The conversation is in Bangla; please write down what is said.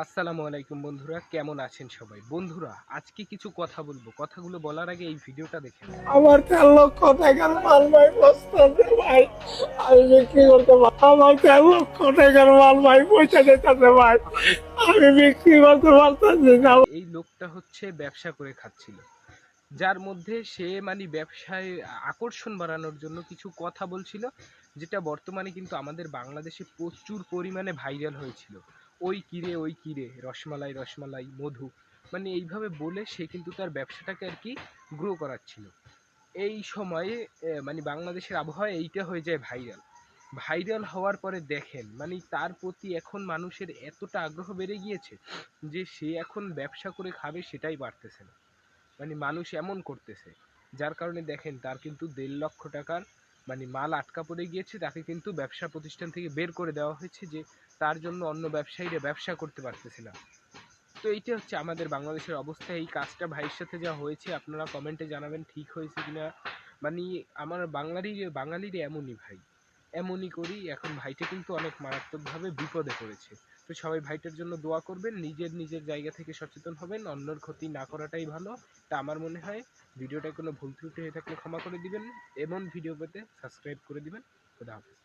আসসালামু আলাইকুম বন্ধুরা, কেমন আছেন সবাই? বন্ধুরা, আজকে কিছু কথা বলবো। কথাগুলো বলার আগে এই ভিডিওটা দেখে নেন। আমার ১৩ লক্ষ টাকার মাল ভাই বস্তাতে ভাই, আমি বিক্রি করতে আমার ১৩ লক্ষ টাকার মাল ভাই পয়সা দিতেছে ভাই, আমি বিক্রি করতে পারতেছি না। এই লোকটা হচ্ছে ব্যবসা করে খাচ্ছিল, যার মধ্যে সে মানে ব্যবসায় আকর্ষণ বাড়ানোর জন্য কিছু কথা বলছিল, যেটা বর্তমানে কিন্তু আমাদের বাংলাদেশে প্রচুর পরিমাণে ভাইরাল হয়েছিল। ওই কিরে রসমালাই রসমালাই মধু, মানে এইভাবে বলে সে কিন্তু তার ব্যবসাটাকে আর কি গ্রো করাচ্ছিল। এই সময়ে মানে বাংলাদেশের আবহাওয়া এইটা হয়ে যায় ভাইরাল। ভাইরাল হওয়ার পরে দেখেন মানে তার প্রতি এখন মানুষের এতটা আগ্রহ বেড়ে গিয়েছে যে সে এখন ব্যবসা করে খাবে সেটাই পারতেছে না। মানে মানুষ এমন করতেছে, যার কারণে দেখেন তার কিন্তু ১.৫ লক্ষ টাকার মানে মাল আটকা পড়ে গিয়েছে। তাকে কিন্তু ব্যবসা প্রতিষ্ঠান থেকে বের করে দেওয়া হয়েছে, যে তার জন্য অন্য ব্যবসায়ীরা ব্যবসা করতে পারতেছে না। তো এইটা হচ্ছে আমাদের বাংলাদেশের অবস্থা। এই কাজটা ভাইয়ের সাথে যা হয়েছে আপনারা কমেন্টে জানাবেন ঠিক হয়েছে কিনা। মানে আমার বাঙালির এমনই ভাই, এমনই করি। এখন ভাইটা কিন্তু অনেক মারাত্মকভাবে বিপদে পড়েছে। তো সবাই ভাইটার জন্য দোয়া করবেন, নিজের নিজের জায়গা থেকে সচেতন হবেন, অন্যের ক্ষতি না করাটাই ভালো। তা আমার মনে হয় ভিডিওটায় কোনো ভুল ত্রুটি হয়ে থাকলে ক্ষমা করে দিবেন। এমন ভিডিও পেতে সাবস্ক্রাইব করে দিবেন। খুদা হাফেজ।